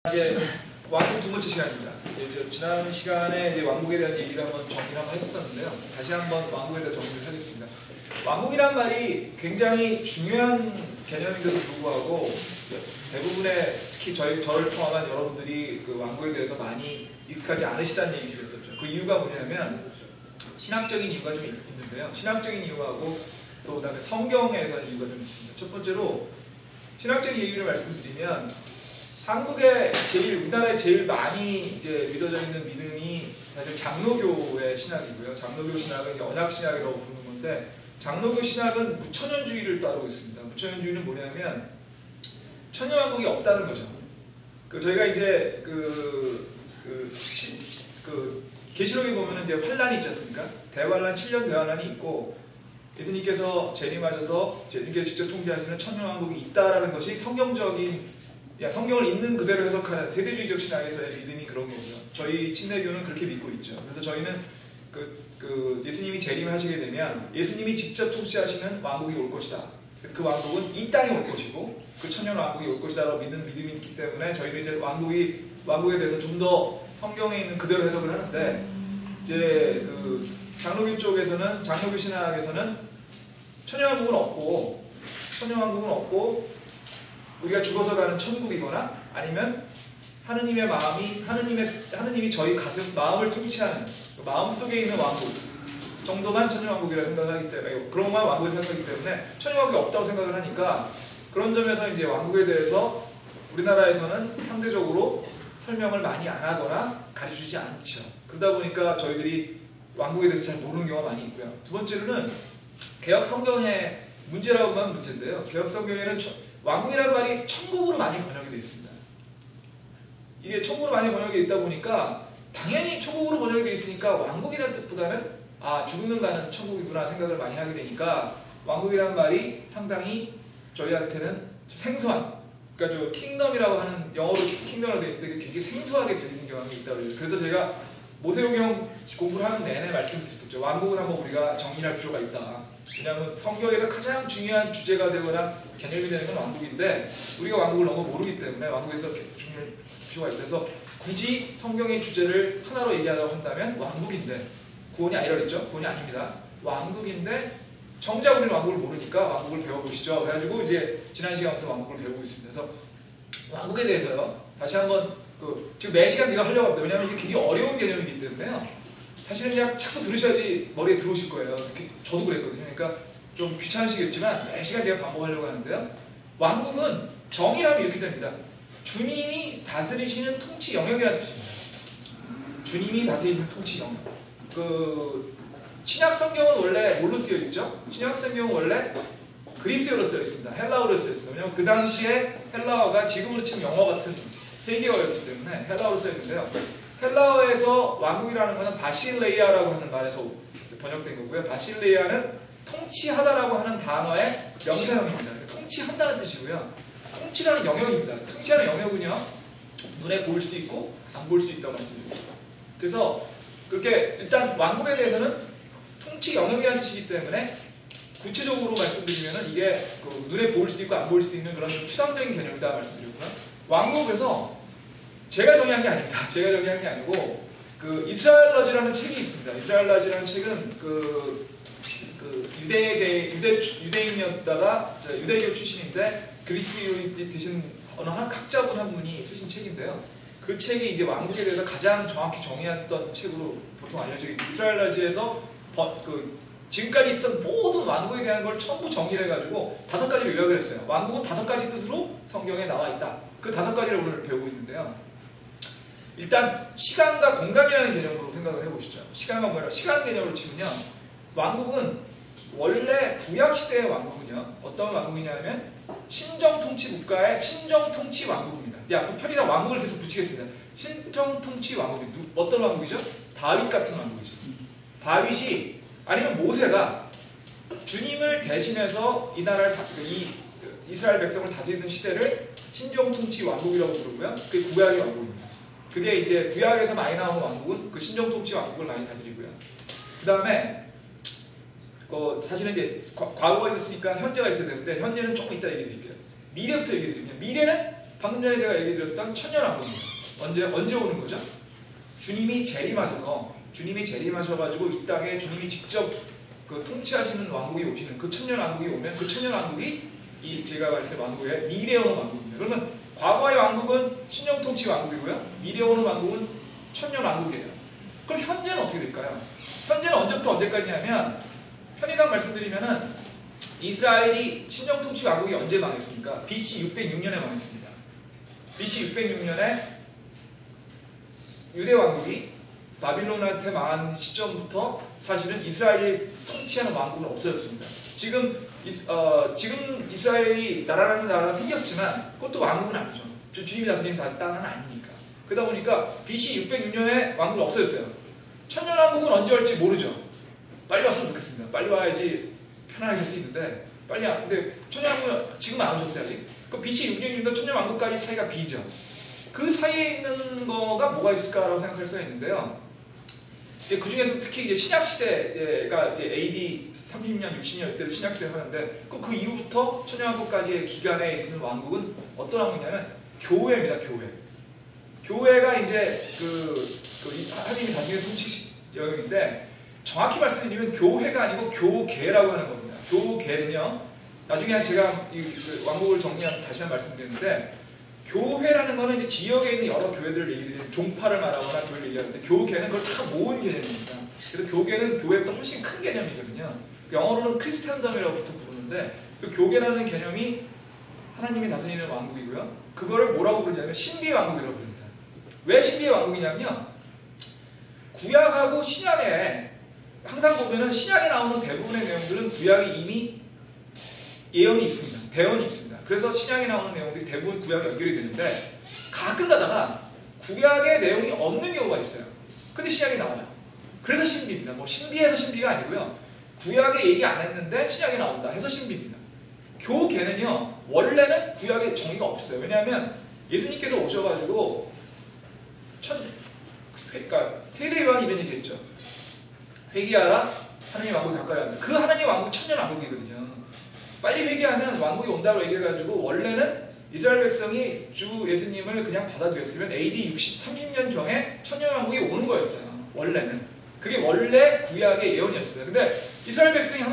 이제 왕국 두 번째 시간입니다. 지난 시간에 이제 왕국에 대한 얘기를 한번 정리를 한번 했었는데요. 다시 한번 왕국에 대한 정리를 하겠습니다. 왕국이란 말이 굉장히 중요한 개념인데도 불구하고 대부분의 특히 저를 포함한 여러분들이 그 왕국에 대해서 많이 익숙하지 않으시다는 얘기 드렸었죠. 그 이유가 뭐냐면 신학적인 이유가 좀 있는데요. 신학적인 이유하고 또 그다음에 성경에서는 이유가 좀 있습니다. 첫 번째로 신학적인 얘기를 말씀드리면 우리나라에 제일 많이 이제 믿어져 있는 믿음이 사실 장로교의 신학이고요. 장로교 신학은 언약 신학이라고 부르는 건데, 장로교 신학은 무천연주의를 따르고 있습니다. 무천연주의는 뭐냐면 천연왕국이 없다는 거죠. 저희가 이제 계시록에 보면은 이제 환란이 있지 않습니까? 대환란 7년 대환란이 있고 예수님께서 재림하셔서 예수님께서 직접 통치하시는 천년왕국이 있다라는 것이 성경을 있는 그대로 해석하는 세대주의적 신학에서의 믿음이 그런 거고요. 저희 침례교는 그렇게 믿고 있죠. 그래서 저희는 예수님이 재림하시게 되면 예수님이 직접 통치하시는 왕국이 올 것이다. 그 왕국은 이 땅에 올 것이고 그 천년 왕국이 올 것이다라고 믿는 믿음이 있기 때문에 저희는 이제 왕국에 대해서 좀 더 성경에 있는 그대로 해석을 하는데, 이제 장로교 쪽에서는, 장로교 신학에서는 천년 왕국은 없고 우리가 죽어서 가는 천국이거나 아니면 하느님이 저희 마음을 통치하는 마음 속에 있는 왕국 정도만 천년왕국이라고 생각하기 때문에, 그런 것만 왕국을 생각하기 때문에 천년왕국이 없다고 생각을 하니까, 그런 점에서 이제 왕국에 대해서 우리나라에서는 상대적으로 설명을 많이 안 하거나 가르쳐주지 않죠. 그러다 보니까 저희들이 왕국에 대해서 잘 모르는 경우가 많이 있고요. 두 번째로는 개혁 성경의 문제라고 하면 문제인데요. 개혁 성경에는 왕국이라는 말이 천국으로 많이 번역이 되어 있습니다. 이게 천국으로 많이 번역이 되어 있다 보니까 당연히 천국으로 번역이 되어 있으니까 왕국이라는 뜻보다는 죽는 가는 천국이구나 생각을 많이 하게 되니까 왕국이라는 말이 상당히 저희한테는 생소한, 그러니까 저 킹덤이라고 하는, 영어로 킹덤이라고 되어 있는데 굉장히 생소하게 들리는 경향이 있다고 그래요. 그래서 제가 모세오경 공부를 하는 내내 말씀드렸었죠. 왕국을 한번 우리가 정리할 필요가 있다. 왜냐하면 성경에서 가장 중요한 주제가 되거나 개념이 되는 건 왕국인데 우리가 왕국을 너무 모르기 때문에 왕국에서 중요할 필요가 있다. 그래서 굳이 성경의 주제를 하나로 얘기하자고 한다면 왕국인데, 구원이 아니라 그랬죠? 구원이 아닙니다. 왕국인데 정작 우리는 왕국을 모르니까 왕국을 배워보시죠. 그래가지고 이제 지난 시간부터 왕국을 배우고 있습니다. 그래서 왕국에 대해서요, 다시 한번 지금 매 시간 내가 하려고 합니다. 왜냐하면 이게 굉장히 어려운 개념이기 때문에요. 사실은 그냥 자꾸 들으셔야지 머리에 들어오실 거예요. 저도 그랬거든요. 그러니까 좀 귀찮으시겠지만 매 시간 제가 반복하려고 하는데요. 왕국은 정의라면 이렇게 됩니다. 주님이 다스리시는 통치 영역이라는 뜻입니다. 주님이 다스리시는 통치 영역. 신약 성경은 원래 뭘로 쓰여 있죠? 신약 성경은 원래 그리스어로 쓰여 있습니다. 헬라어로 쓰여 있습니다. 왜냐하면 그 당시에 헬라어가 지금으로 치면 영어 같은 세계어였기 때문에 헬라어로 쓰여 있는데요. 헬라어에서 왕국이라는 것은 바실레이아라고 하는 말에서 번역된 거고요. 바실레이아는 통치하다라고 하는 단어의 명사형입니다. 통치한다는 뜻이고요. 통치라는 영역입니다. 통치하는 영역은요, 눈에 보일 수도 있고 안 보일 수도 있다고 말씀드립니다. 그래서 그렇게 일단 왕국에 대해서는 통치 영역이라는 뜻이기 때문에 구체적으로 말씀드리면은 이게 눈에 보일 수도 있고 안 보일 수 있는 그런 추상적인 개념이다 말씀드렸고요. 왕국에서 제가 정의한 게 아닙니다. 제가 정의한 게 아니고 이스라엘러지라는 책이 있습니다. 이스라엘러지라는 책은 유대인이었다가 유대교 출신인데 그리스인이 되신 어느 한 학자분 한 분이 쓰신 책인데요. 그 책이 이제 왕국에 대해서 가장 정확히 정의했던 책으로 보통 알려져 있는, 이스라엘러지에서 지금까지 있었던 모든 왕국에 대한 걸 전부 정리를 해가지고 5가지로 요약을 했어요. 왕국은 5가지 뜻으로 성경에 나와 있다. 그 5가지를 오늘 배우고 있는데요. 일단 시간과 공간이라는 개념으로 생각을 해보시죠. 시간 개념으로 치면요, 왕국은 원래 구약시대의 왕국은요, 어떤 왕국이냐면 신정통치 국가의 신정통치 왕국입니다. 앞으로 편의상 왕국을 계속 붙이겠습니다. 신정통치 왕국이 어떤 왕국이죠? 다윗 같은 왕국이죠. 다윗이 아니면 모세가 주님을 대신해서 이 나라를 이스라엘 백성을 다스리는 시대를 신정통치 왕국이라고 부르고요. 그게 구약의 왕국입니다. 그게 이제 구약에서 많이 나오는 왕국은 그 신정통치 왕국을 많이 다스리고요. 그 다음에 사실은 이제 과거가 있었으니까 현재가 있어야 되는데, 현재는 조금 이따 얘기 드릴게요. 미래부터 얘기 드리면, 미래는 방금 전에 제가 얘기 드렸던 천년왕국입니다. 언제 오는 거죠? 주님이 재림하셔가지고 이 땅에 주님이 직접 그 통치하시는 왕국이 오시는 그 천년왕국이 오면 그 천년왕국이 이 제가 말씀드린 왕국의 미래에 오는 왕국입니다. 그러면 과거의 왕국은 신정통치 왕국이고요. 미래에 오는 왕국은 천년왕국이에요. 그럼 현재는 어떻게 될까요? 현재는 언제부터 언제까지냐면 편의상 말씀드리면은 이스라엘이 신정통치 왕국이 언제 망했습니까? BC 606년에 망했습니다. BC 606년에 유대 왕국이 바빌론한테 망한 시점부터 사실은 이스라엘이 통치하는 왕국은 없어졌습니다. 지금 이스라엘이 나라라는 나라가 생겼지만 그것도 왕국은 아니죠. 주님이 다스리는 땅은 아니니까. 그러다 보니까 BC 606년에 왕국은 없어졌어요. 천년왕국은 언제 올지 모르죠. 빨리 왔으면 좋겠습니다. 빨리 와야지 편안하게 살 수 있는데 빨리 안. 근데 천년왕국은 지금 안 오셨어요 아직. 그 BC 606년도 천년왕국까지 사이가 비죠. 그 사이에 있는 거가 뭐가 있을까라고 생각할 수가 있는데요. 이제 그 중에서 특히 이제 신약 시대가 이제 AD 30년, 60년 이때를 신약 시대를 하는데 그 이후부터 천년왕국까지의 기간에 있는 왕국은 어떤 왕국이냐면 교회입니다. 교회가 이제 하나님이 다스리는 통치 영역인데 정확히 말씀드리면 교회가 아니고 교계라고 하는 겁니다. 교계는요. 나중에 제가 이 왕국을 정리하면서 다시 한번 말씀드리는데 교회라는 거는 이제 지역에 있는 여러 교회들을 얘기드리는 종파를 말하거나 교회를 얘기하는데 교계는 그걸 다 모은 개념입니다. 그래서 교계는 교회보다 훨씬 큰 개념이거든요. 영어로는 크리스탄덤이라고 부르는데 그 교계라는 개념이 하나님이 다스리는 왕국이고요. 그거를 뭐라고 부르냐면 신비의 왕국이라고 부릅니다. 왜 신비의 왕국이냐면요. 구약하고 신약에 항상 보면은 신약에 나오는 대부분의 내용들은 구약에 이미 예언이 있습니다. 대언이 있습니다. 그래서 신약에 나오는 내용들이 대부분 구약에 연결이 되는데 가끔 가다가 구약의 내용이 없는 경우가 있어요. 근데 신약에 나와요. 그래서 신비입니다. 뭐 신비해서 신비가 아니고요. 구약에 얘기 안 했는데 신약에 나온다 해서 신비입니다. 교계는요. 원래는 구약에 정의가 없어요. 왜냐하면 예수님께서 오셔가지고 그러니까 세례요한이 이런 얘기했죠. 회개하라 하나님 왕국이 가까이 왔다. 그 하나님 왕국 천년 왕국이거든요. 빨리 회개하면 왕국이 온다고 얘기해가지고 원래는 이스라엘 백성이 주 예수님을 그냥 받아들였으면 AD 30년경에 천년왕국이 오는 거였어요. 원래는. 그게 원래 구약의 예언이었어요. 근데 이스라엘 백성이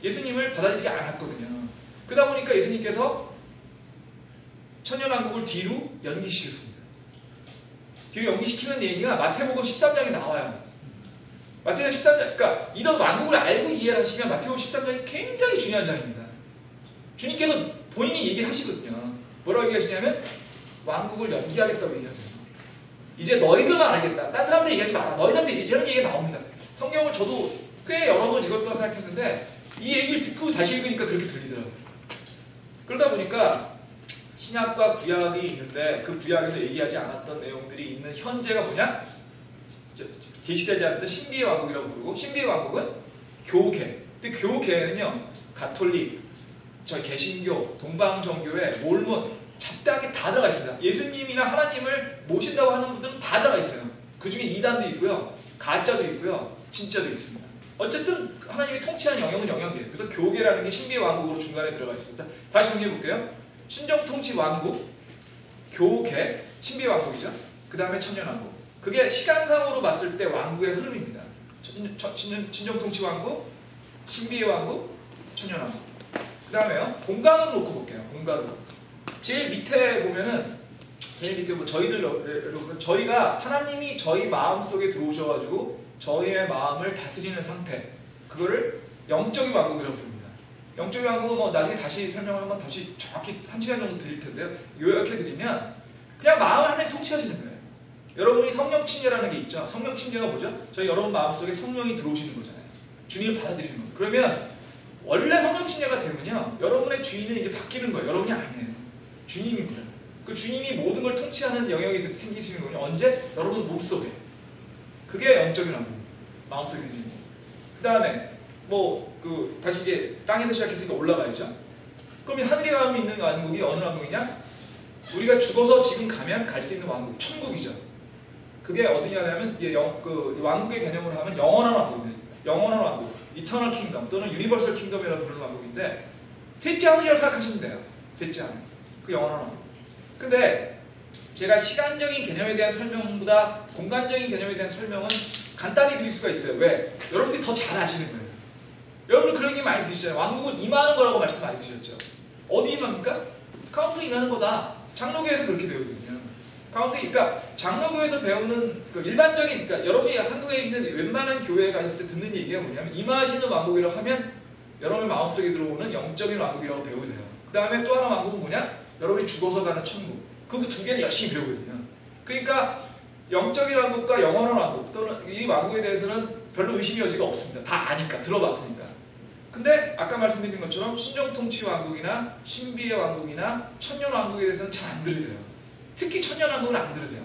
예수님을 받아들이지 않았거든요. 그러다 보니까 예수님께서 천년왕국을 뒤로 연기시켰습니다. 뒤로 연기시키는 얘기가 마태복음 13장에 나와요. 마태복음 13장, 그러니까 이런 왕국을 알고 이해를 하시면 마태복음 13장이 굉장히 중요한 장입니다. 주님께서 본인이 얘기를 하시거든요. 뭐라고 얘기하시냐면 왕국을 연기하겠다고 얘기하세요. 이제 너희들만 알겠다. 딴 사람들 얘기하지 마라. 너희들한테 이런 얘기가 나옵니다. 성경을 저도 꽤 여러 번 읽었다고 생각했는데 이 얘기를 듣고 다시 읽으니까 그렇게 들리더라고요. 그러다 보니까 신약과 구약이 있는데 그 구약에서 얘기하지 않았던 내용들이 있는 현재가 뭐냐? 제시되지 않았던 신비의 왕국이라고 부르고 신비의 왕국은 교계. 근데 교계는요. 가톨릭, 개신교, 동방정교회, 몰몬 잡다하게 다 들어가 있습니다. 예수님이나 하나님을 모신다고 하는 분들은 다 들어가 있어요. 그 중에 이단도 있고요. 가짜도 있고요. 진짜도 있습니다. 어쨌든 하나님이 통치하는 영역은 영역이에요. 그래서 교계라는 게 신비의 왕국으로 중간에 들어가 있습니다. 다시 정리해 볼게요. 신정통치 왕국, 교계, 신비의 왕국이죠. 그 다음에 천년왕국. 그게 시간상으로 봤을 때 왕국의 흐름입니다. 신정통치 왕국, 신비의 왕국, 천년왕국. 그 다음에요. 공간으로 놓고 볼게요. 공간으로. 제일 밑에 보면은 저희가 하나님이 저희 마음속에 들어오셔가지고 저희의 마음을 다스리는 상태, 그거를 영적인 왕국이라고 부릅니다. 영적인 왕국은 뭐 나중에 다시 설명을 한번 다시 정확히 1시간 정도 드릴 텐데요. 요약해 드리면 그냥 마음을 하나님 통치하시는 거예요. 여러분이 성령 침례라는 게 있죠. 성령 침례가 뭐죠? 저희 여러분 마음속에 성령이 들어오시는 거잖아요. 주님을 받아들이는 거예요. 그러면 원래 성령 침례가 되면요, 여러분의 주인은 이제 바뀌는 거예요. 여러분이 아니에요. 주님입니다. 그 주님이 모든 걸 통치하는 영역이 생기시는 거군요. 언제? 여러분 몸속에. 그게 영적인 왕국. 마음속에 있는 거. 그 다음에 다시 이제 땅에서 시작했으니까 올라가야죠. 그럼 하늘에 가면 있는 왕국이 어느 왕국이냐? 우리가 죽어서 지금 가면 갈 수 있는 왕국, 천국이죠. 그게 어디냐면 왕국의 개념으로 하면 영원한 왕국입니다. 영원한 왕국, 이터널 킹덤 또는 유니버설 킹덤이라고 부르는 왕국인데 셋째 하늘이라고 생각하시면 돼요. 셋째 하늘, 그 영원한 왕국. 근데 제가 시간적인 개념에 대한 설명보다 공간적인 개념에 대한 설명은 간단히 드릴 수가 있어요. 왜? 여러분들이 더 잘 아시는 거예요. 여러분들 그런 얘기 많이 드시잖아요. 왕국은 임하는 거라고 말씀 많이 드셨죠. 어디 임합니까? 카운트 임하는 거다. 장로교에서 그렇게 배우거든요. 카운트, 그러니까 장로교에서 배우는 그 일반적인, 그러니까 여러분이 한국에 있는 웬만한 교회에 가셨을 때 듣는 얘기가 뭐냐면 임하시는 왕국이라고 하면 여러분의 마음속에 들어오는 영적인 왕국이라고 배우세요. 그 다음에 또 하나 왕국은 뭐냐? 여러분이 죽어서 가는 천국. 그 두 개는 열심히 배우거든요. 그러니까 영적인 왕국과 영원한 왕국 또는 이 왕국에 대해서는 별로 의심의 여지가 없습니다. 다 아니까, 들어봤으니까. 근데 아까 말씀드린 것처럼 순정통치 왕국이나 신비의 왕국이나 천년 왕국에 대해서는 잘 안 들으세요. 특히 천년 왕국은 안 들으세요.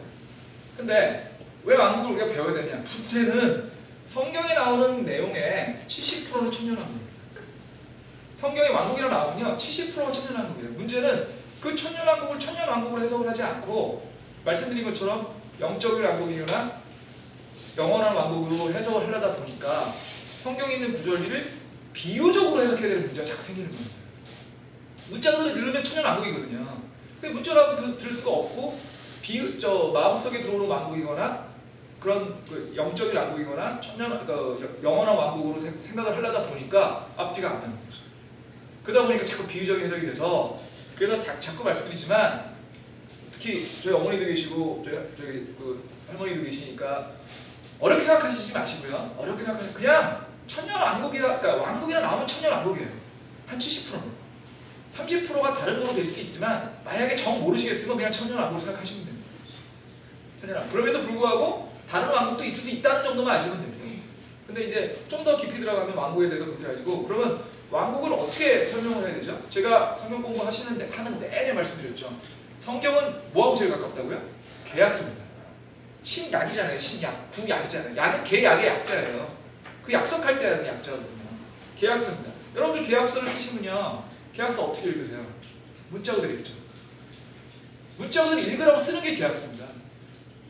근데 왜 왕국을 우리가 배워야 되냐? 문제는 성경에 나오는 내용의 70%는 천년 왕국입니다. 성경에 왕국이라고 나오면요 70%가 천년 왕국이에요. 문제는 그 천년 왕국을 천년 왕국으로 해석을 하지 않고 말씀드린 것처럼 영적인 왕국이거나 영원한 왕국으로 해석을 하려다 보니까 성경에 있는 구절들을 비유적으로 해석해야 되는 문제가 자꾸 생기는 겁니다. 문자들을 읽으면 천년 왕국이거든요. 근데 문자라고 들을 수가 없고 마음속에 들어오는 왕국이거나 그런 그 영적인 왕국이거나 영원한 왕국으로 생각을 하려다 보니까 앞뒤가 안 맞는 거죠. 그러다 보니까 자꾸 비유적인 해석이 돼서 그래서 자꾸 말씀드리지만 특히 저희 어머니도 계시고 저희 그 할머니도 계시니까 어렵게 생각하시지 마시고요. 어렵게 생각하시면 그냥 천년 왕국이라, 그러니까 왕국이라 나오면 천년 왕국이에요. 한 70%는. 30%가 다른 거로 될 수 있지만 만약에 정 모르시겠으면 그냥 천년 왕국으로 생각하시면 됩니다. 천년 왕국. 그럼에도 불구하고 다른 왕국도 있을 수 있다는 정도만 아시면 됩니다. 근데 이제 좀 더 깊이 들어가면 왕국에 대해서 그렇게 가지고 그러면 왕국을 어떻게 설명을 해야 되죠? 제가 성경 공부 하는 내내 말씀드렸죠. 성경은 뭐하고 제일 가깝다고요? 계약서입니다. 신약이잖아요. 신약. 구약이잖아요. 약은 계약의 약자예요. 그 약속할 때 하는 약자거든요. 계약서입니다. 여러분들 계약서를 쓰시면요. 계약서 어떻게 읽으세요? 문자 그대로 읽죠. 문자 그대로 읽으라고 쓰는 게 계약서입니다.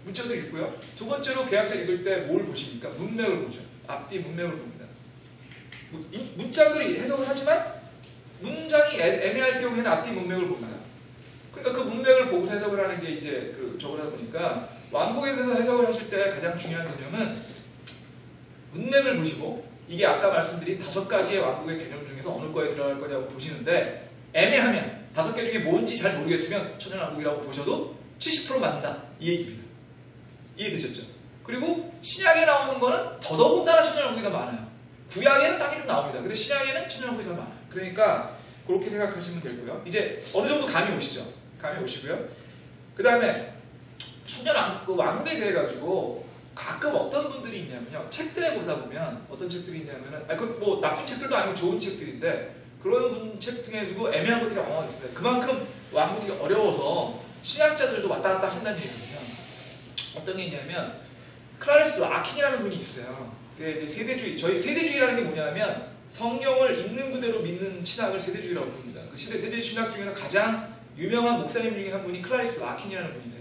문자 그대로 읽고요. 두 번째로 계약서 읽을 때 뭘 보십니까? 문맥을 보죠. 앞뒤 문맥을 봅니다. 문자 그대로 해석을 하지만 문장이 애매할 경우에는 앞뒤 문맥을 봅니다. 그러니까 그 문맥을 보고서 해석을 하는 게 이제 저거다 보니까 왕국에 대해서 해석을 하실 때 가장 중요한 개념은 문맥을 보시고 이게 아까 말씀드린 5가지의 왕국의 개념 중에서 어느 거에 들어갈 거냐고 보시는데 애매하면 5개 중에 뭔지 잘 모르겠으면 천년왕국이라고 보셔도 70% 맞는다 이 얘기입니다. 이해되셨죠? 그리고 신약에 나오는 거는 더더군다나 천년왕국이 더 많아요. 구약에는 딱히 좀 나옵니다. 근데 신약에는 천년왕국이 더 많아요. 그러니까 그렇게 생각하시면 되고요. 이제 어느 정도 감이 오시죠? 감이 오시고요. 그 다음에 왕국에 대해 가지고 가끔 어떤 분들이 있냐면요. 책들에 보다 보면 어떤 책들이 있냐면은 뭐 나쁜 책들도 아니고 좋은 책들인데 그런 책 중에 두고 애매한 것들이 엉망 있습니다. 그만큼 왕국이 어려워서 신학자들도 왔다 갔다 하신다는 얘기거든요. 어떤 게 있냐면 클라리스 라킨이라는 분이 있어요. 이제 세대주의, 저희 세대주의라는 게 뭐냐면 성경을 있는 그대로 믿는 신학을 세대주의라고 부릅니다. 그 세대주의 신학 중에서 가장 유명한 목사님 중에 한 분이 클라리스 라킨이라는 분이세요.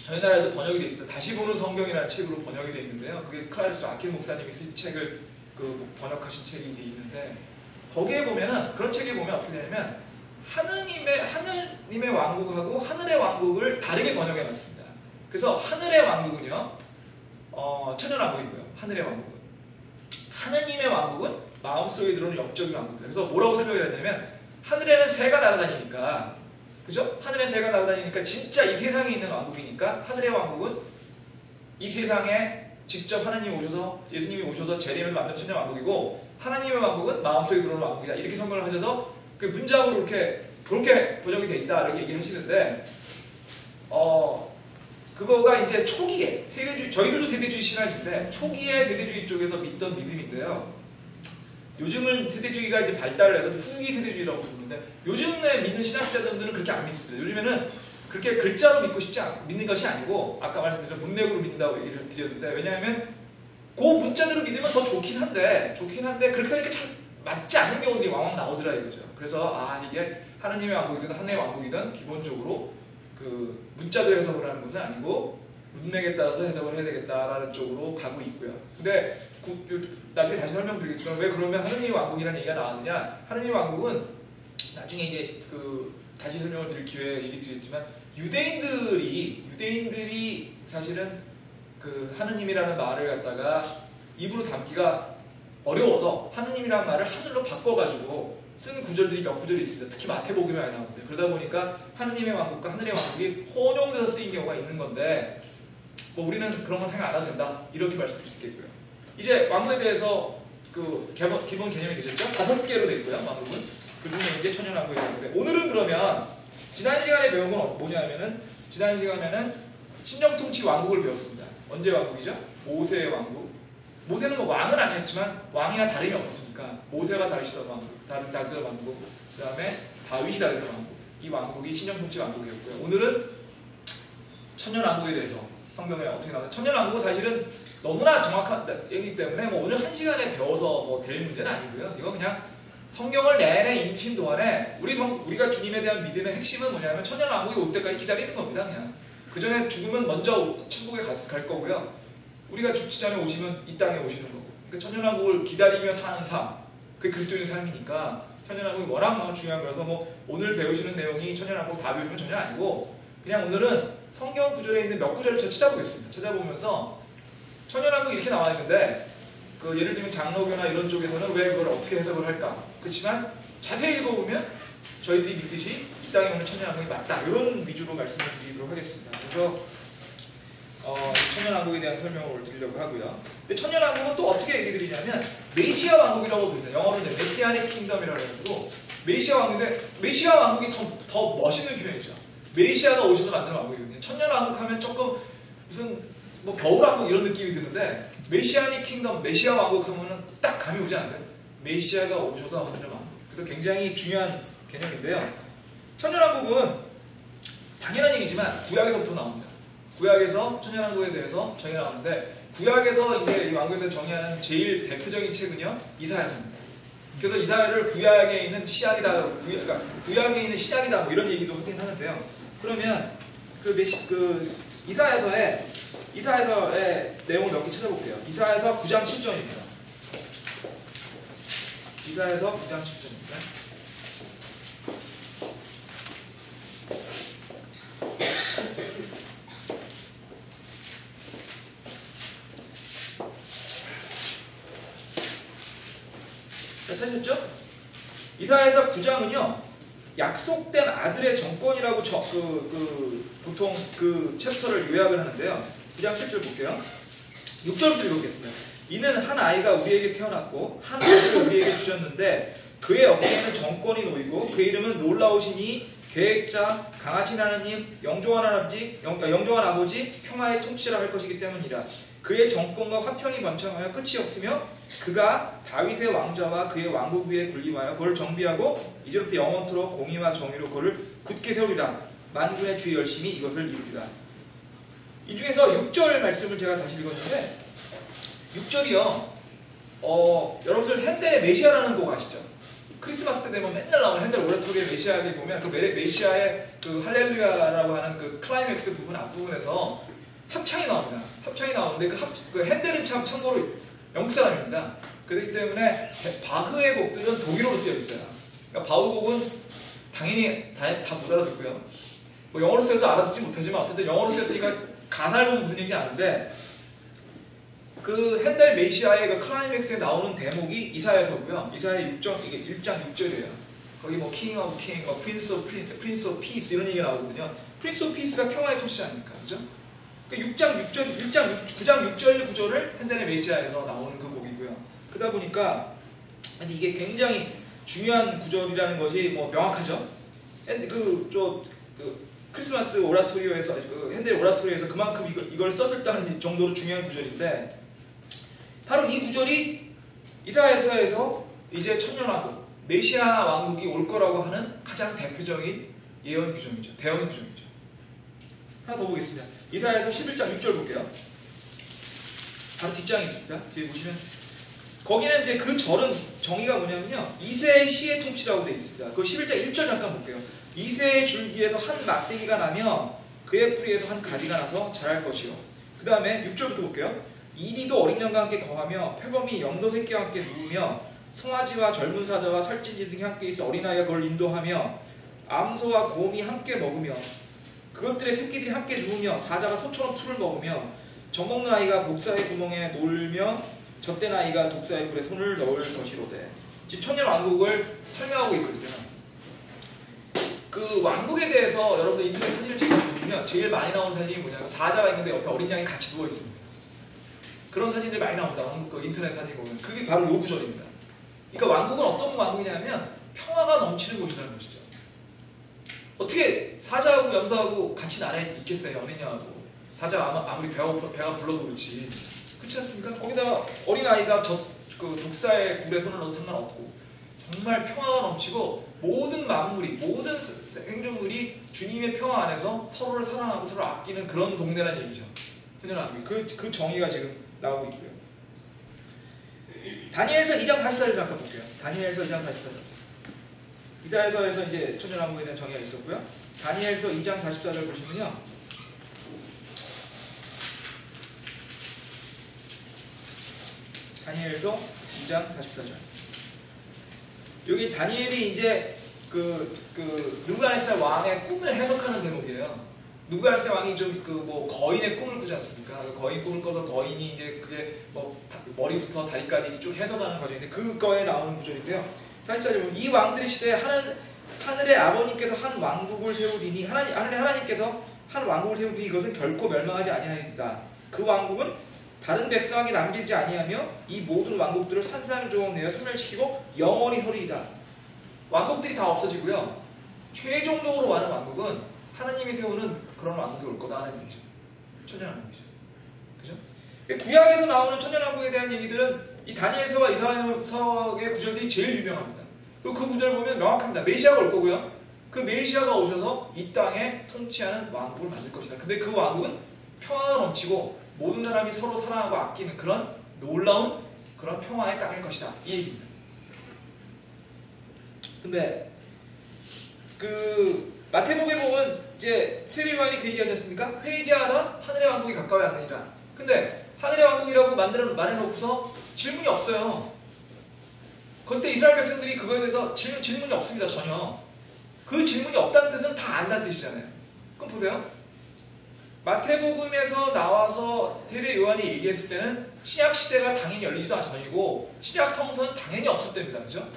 저희 나라에도 번역이 되어 있습니다. 다시 보는 성경이라는 책으로 번역이 되어 있는데요. 그게 클라리스 라킨 목사님이 쓴 책을 번역하신 책이 되어 있는데 거기에 보면은 그런 책에 보면 어떻게 되냐면 하느님의 왕국하고 하늘의 왕국을 다르게 번역해 놨습니다. 그래서 하늘의 왕국은요, 천년왕국이고요. 하늘의 왕국은 하느님의 왕국은 마음속에 들어오는 영적인 왕국입니다. 그래서 뭐라고 설명을 했냐면 하늘에는 새가 날아다니니까, 그죠? 하늘에 새가 날아다니니까 진짜 이 세상에 있는 왕국이니까 하늘의 왕국은 이 세상에 직접 하나님이 오셔서 예수님이 오셔서 재림해서 만든 천년 왕국이고 하나님의 왕국은 마음속에 들어오는 왕국이다. 이렇게 설명을 하셔서 그 문장으로 이렇게 그렇게 번역이 돼 있다 이렇게 얘기하시는데 그거가 이제 초기에 세대주의, 저희들도 세대주의 신학인데 초기에 세대주의 쪽에서 믿던 믿음인데요. 요즘은 세대주의가 이제 발달을 해서 후기 세대주의라고 부르는데 요즘에 믿는 신학자들은 그렇게 안 믿습니다. 요즘에는 그렇게 글자로 믿는 것이 아니고 아까 말씀드린 문맥으로 믿는다고 얘기를 드렸는데 왜냐하면 그 문자대로 믿으면 더 좋긴 한데 그렇게 하니까 참 맞지 않는 경우들이 왕왕 나오더라 이거죠. 그래서 이게 하나님의 왕국이든 하늘의 왕국이든 기본적으로 그 문자대로 해석을 하는 것은 아니고 문맥에 따라서 해석을 해야 되겠다라는 쪽으로 가고 있고요. 근데 나중에 다시 설명드리겠지만 왜 그러면 하느님의 왕국이라는 얘기가 나왔느냐? 하느님의 왕국은 나중에 이제 다시 설명을 드릴 기회에 얘기 드리겠지만 유대인들이 사실은 그 하느님이라는 말을 갖다가 입으로 담기가 어려워서 하느님이라는 말을 하늘로 바꿔가지고 쓴 구절들이 몇 구절이 있습니다. 특히 마태복음에 많이 나오거든요. 그러다 보니까 하느님의 왕국과 하늘의 왕국이 혼용돼서 쓰인 경우가 있는 건데 뭐 우리는 그런 건 생각 안 해도 된다 이렇게 말씀드릴 수 있겠고요. 이제 왕국에 대해서 그 기본 개념이 되셨죠? 5개로 되어 있고요. 왕국은 그 중에 이제 천년왕국이 있는데 오늘은 그러면 지난 시간에 배운 건 뭐냐면은 지난 시간에는 신정통치 왕국을 배웠습니다. 언제 왕국이죠? 모세의 왕국. 모세는 뭐 왕은 아니었지만 왕이나 다름이 없었으니까 모세가 다르시던 왕국, 다르던 왕국, 그 다음에 다윗이 다르던 왕국. 이 왕국이 신정통치 왕국이었고요. 오늘은 천년왕국에 대해서 성경에 어떻게 나오죠? 천년왕국은 사실은 너무나 정확한 얘기이기 때문에 뭐 오늘 1시간에 배워서 뭐 될 문제는 아니고요. 이거 그냥 성경을 내내 읽힌 동안에 우리가 주님에 대한 믿음의 핵심은 뭐냐면 천년왕국이 올 때까지 기다리는 겁니다. 그냥 그 전에 죽으면 먼저 천국에 갈 거고요. 우리가 죽기 전에 오시면 이 땅에 오시는 거고. 그러니까 천년왕국을 기다리며 사는 삶, 그게 그리스도인의 삶이니까 천년왕국이 워낙 너무 중요한 거라서 뭐 오늘 배우시는 내용이 천년왕국 다 배우시면 전혀 아니고 그냥 오늘은 성경 구절에 있는 몇 구절을 찾아보겠습니다. 찾아보면서 천년왕국이 이렇게 나와 있는데 그 예를 들면 장로교나 이런 쪽에서는 왜 그걸 어떻게 해석을 할까? 그렇지만 자세히 읽어보면 저희들이 믿듯이 이 땅에 오는 천년왕국이 맞다 이런 위주로 말씀을 드리도록 하겠습니다. 그래서 천년왕국에 대한 설명을 드리려고 하고요. 근데 천년왕국은 또 어떻게 얘기 드리냐면 메시아 왕국이라고 부르죠. 영어로는 메시아닉 킹덤이라고 해가지고 메시아 왕국인데 메시아 왕국이 더 멋있는 표현이죠. 메시아가 오셔서 만드는 왕국이거든요. 천년왕국 하면 조금 무슨 뭐 겨울왕국 이런 느낌이 드는데 메시아닉 킹덤, 메시아 왕국 하면은 딱 감이 오지 않으세요? 메시아가 오셔서 만드는 왕국. 그래서 굉장히 중요한 개념인데요. 천년왕국은 당연한 얘기지만 구약에서부터 나옵니다. 구약에서 천년왕국에 대해서 정의 나오는데 구약에서 이제 이 왕국에 대해서 정의하는 제일 대표적인 책은요 이사야서입니다. 그래서 이사야를 구약에 있는 시약이다, 그러니까 구약에 있는 신약이다 뭐 이런 얘기도 하긴 하는데요. 그러면 이사야서의 내용을 몇 개 찾아볼게요. 이사야서 9장 7절입니다. 이사야서 9장 7절입니다. 자, 찾으셨죠? 이사야서 9장은요 약속된 아들의 정권이라고 보통 그 챕터를 요약을 하는데요. 9장 7절 볼게요. 6절부터 읽어보겠습니다. 이는 한 아이가 우리에게 태어났고 한 아들을 우리에게 주셨는데 그의 어깨에는 정권이 놓이고 그 이름은 놀라우시니 계획자, 강하신 하나님, 영조한 아버지, 평화의 통치자라 할 것이기 때문이라. 그의 정권과 화평이 번창하여 끝이 없으며 그가 다윗의 왕좌와 그의 왕국 위에 군림하여 그걸 정비하고 이제부터 영원토록 공의와 정의로 그를 굳게 세우리라. 만군의 주의 열심히 이것을 이루리라. 이 중에서 6절 말씀을 제가 다시 읽었는데 6절이요 여러분들 핸델의 메시아라는 곡 아시죠? 크리스마스 때 되면 맨날 나오는 핸델 오라토리의 메시아에 보면 그 메시아의 그 할렐루야라고 하는 그 클라이맥스 부분 앞부분에서 합창이 나옵니다. 합창이 나오는데 그 핸델은 참고로 영국 사람입니다. 그렇기 때문에 바흐의 곡들은 독일어로 쓰여 있어요. 그러니까 바흐 곡은 당연히 다 못 알아듣고요. 뭐 영어로 쓰여도 알아듣지 못하지만 어쨌든 영어로 쓰였으니까 가사를 보면 무슨 얘기인지 아는데 그 핸델 메시아의 그 클라이맥스에 나오는 대목이 이사야서고요. 이사야 6장, 이게 1장 6절이에요. 거기 뭐 킹 오브 킹, 뭐 프린스 오브 피스 이런 얘기가 나오거든요. 프린스 오브 피스가 평화의 통치 아닙니까? 그죠? 그 9장 6절 구절을 핸델의 메시아에서 나오는 그 곡이고요. 그러다 보니까 이게 굉장히 중요한 구절이라는 것이 뭐 명확하죠. 크리스마스 오라토리오에서 핸델 오라토리오에서 그만큼 이걸 썼었다는 정도로 중요한 구절인데 바로 이 구절이 이사야서에서 이제 천년왕국 메시아 왕국이 올 거라고 하는 가장 대표적인 예언 규정이죠. 대언 규정이죠. 하나 더 보겠습니다. 이사야서 11장 6절 볼게요. 바로 뒷장에 있습니다. 뒤에 보시면 거기는 이제 그 절은 정의가 뭐냐면요. 이새의 시의 통치라고 되어 있습니다. 그 11장 1절 잠깐 볼게요. 이새의 줄기에서 한 막대기가 나며 그의 뿌리에서 한 가지가 나서 자랄 것이요. 그 다음에 6절부터 볼게요. 이리도 어린 양과 함께 거하며 표범이 염소 새끼와 함께 누우며 송아지와 젊은 사자와 살찐이 등이 함께 있어 어린아이가 그걸 인도하며 암소와 곰이 함께 먹으며 그것들의 새끼들이 함께 누우며 사자가 소처럼 풀을 먹으며 젖먹는 아이가 독사의 구멍에 놀며 젖된 아이가 독사의 굴에 손을 넣을 것이로되. 지금 천년왕국을 설명하고 있거든요. 그 왕국에 대해서 여러분들 인터넷 사진을 찾아보면 제일 많이 나오는 사진이 뭐냐면 사자가 있는데 옆에 어린 양이 같이 누워 있습니다. 그런 사진들 많이 나옵니다. 왕국 그 인터넷 사진 보면 그게 바로 요 구절입니다. 그러니까 왕국은 어떤 왕국이냐면 평화가 넘치는 곳이라는 것이죠. 어떻게 사자하고 염소하고 같이 나라에 있겠어요? 어린 양하고. 사자가 아무리 배가 불러도 그렇지. 그렇지 않습니까? 거기다 어린아이가 그 독사의 굴에 손을 넣어도 상관없고 정말 평화가 넘치고 모든 만물이 모든 행동물이 주님의 평화 안에서 서로를 사랑하고 서로를 아끼는 그런 동네라는 얘기죠. 그 정의가 지금 나오고 있고요. 다니엘서 2장 44절 잠깐 볼게요. 다니엘서 2장 44절. 이사야서에서 이제 천년왕국에 대한 정의가 있었고요. 다니엘서 2장 44절 보시면요. 다니엘서 2장 44절. 여기 다니엘이 이제 누부갓네살 왕의 꿈을 해석하는 대목이에요. 누부갓네살 왕이 좀 뭐 거인의 꿈을 꾸지 않습니까? 거인 꿈을 꿔서 거인이 이제 그게 뭐 머리부터 다리까지 쭉 해석하는 과정인데 그거에 나오는 구절인데요. 44절 보면 이 왕들의 시대에 하늘의 아버님께서 한 왕국을 세우리니 하나님께서 한 왕국을 세우리니 이것은 결코 멸망하지 아니하리이다. 그 왕국은 다른 백성에게 남기지 아니하며 이 모든 왕국들을 산산조각 내어 소멸시키고 영원히 서리이다. 왕국들이 다 없어지고요. 최종적으로 와는 왕국은 하나님이 세우는 그런 왕국이 올 거다 하는 얘기죠. 천년왕국이죠. 그죠? 구약에서 나오는 천년왕국에 대한 얘기들은 이 다니엘서와 이사야서의 구절들이 제일 유명합니다. 그리고 그 구절을 보면 명확합니다. 메시아가 올 거고요. 그 메시아가 오셔서 이 땅에 통치하는 왕국을 만들 것이다. 근데 그 왕국은 평화가 넘치고 모든 사람이 서로 사랑하고 아끼는 그런 놀라운 그런 평화의 땅일 것이다. 이 얘기입니다. 근데 마태복음에 보면 이제 세례 요한이 그 얘기하지 않습니까? 회개하라 하늘의 왕국이 가까이 왔느니라. 근데 하늘의 왕국이라고 말해놓고서 질문이 없어요. 그때 이스라엘 백성들이 그거에 대해서 질문이 없습니다. 전혀. 그 질문이 없다는 뜻은 다 안다는 뜻이잖아요. 그럼 보세요. 마태복음에서 나와서 세례 요한이 얘기했을 때는 신약 시대가 당연히 열리지도 전이고 신약 성서는 당연히 없었답니다. 그죠?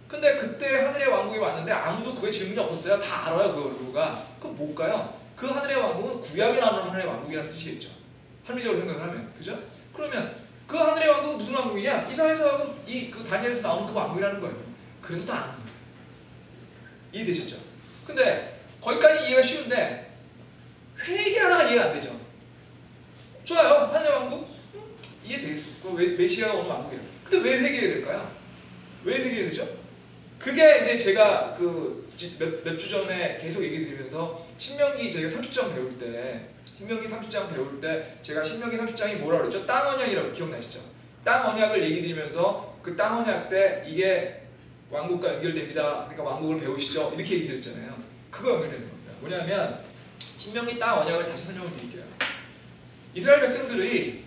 근데 그때 하늘의 왕국이 왔는데 아무도 그게 질문이 없었어요. 다 알아요. 그거가. 그럼 뭘까요? 그 하늘의 왕국은 구약에 나오는 하늘의 왕국이라는 뜻이겠죠. 합리적으로 생각을 하면. 그죠? 그러면 그 하늘의 왕국은 무슨 왕국이냐? 이사야서 그 다니엘에서 나오는 그 왕국이라는 거예요. 그래서 다 아는 거예요. 이해되셨죠? 근데 거기까지 이해가 쉬운데 회개하라가 이해가 안 되죠. 좋아요. 하늘의 왕국? 이해되겠어. 메시아가 오는 왕국이에요. 근데 왜 회개해야 될까요? 왜 회개해야 되죠? 그게 이제 제가 몇 주 전에 계속 얘기 드리면서 신명기 저희가 30장 배울 때 제가 신명기 30장이 뭐라 그랬죠? 땅 언약이라고 기억나시죠? 땅 언약을 얘기 드리면서 그 땅 언약 때 이게 왕국과 연결됩니다. 그러니까 왕국을 배우시죠? 이렇게 얘기 드렸잖아요. 그거 연결되는 겁니다. 뭐냐면 신명기 땅 언약을 다시 설명을 드릴게요. 이스라엘 백성들의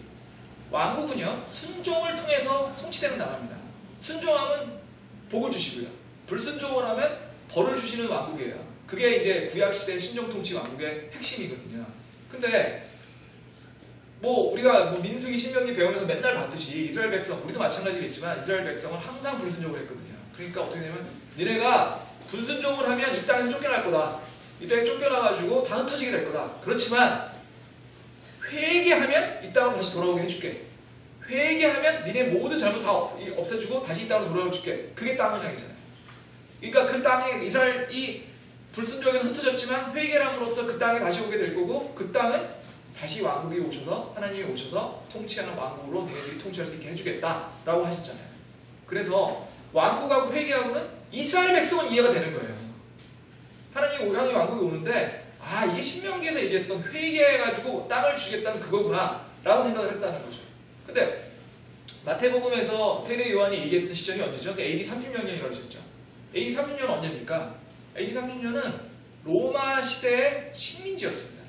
왕국은요 순종을 통해서 통치되는 나라입니다. 순종하면 복을 주시고요. 불순종을 하면 벌을 주시는 왕국이에요. 그게 이제 구약시대 신정통치 왕국의 핵심이거든요. 근데 우리가 민수기 신명기 배우면서 맨날 봤듯이 이스라엘 백성, 우리도 마찬가지겠지만 이스라엘 백성은 항상 불순종을 했거든요. 그러니까 어떻게 되냐면 니네가 불순종을 하면 이 땅에서 쫓겨날 거다. 이 땅에 쫓겨나가지고 다 흩어지게 될 거다. 그렇지만 회개하면 이 땅으로 다시 돌아오게 해줄게. 회개하면 니네 모든 잘못 다 없애주고 다시 이 땅으로 돌아올게. 그게 땅 언약이잖아요. 그러니까 그 땅에 이스라엘이 불순종에서 흩어졌지만 회개를 함으로써 그 땅에 다시 오게 될 거고 그 땅은 다시 왕국이 오셔서 하나님이 오셔서 통치하는 왕국으로 니네들이 통치할 수 있게 해주겠다라고 하셨잖아요. 그래서 왕국하고 회개하고는 이스라엘 백성은 이해가 되는 거예요. 하나님 왕국이 오는데 이게 신명기에서 얘기했던 회개해가지고 땅을 주겠다는 그거구나 라고 생각을 했다는 거죠. 근데 마태복음에서 세례 요한이 얘기했던 시점이 언제죠? AD 30년이라고 하셨죠. AD 30년은 언제입니까? AD 30년은 로마 시대의 식민지였습니다.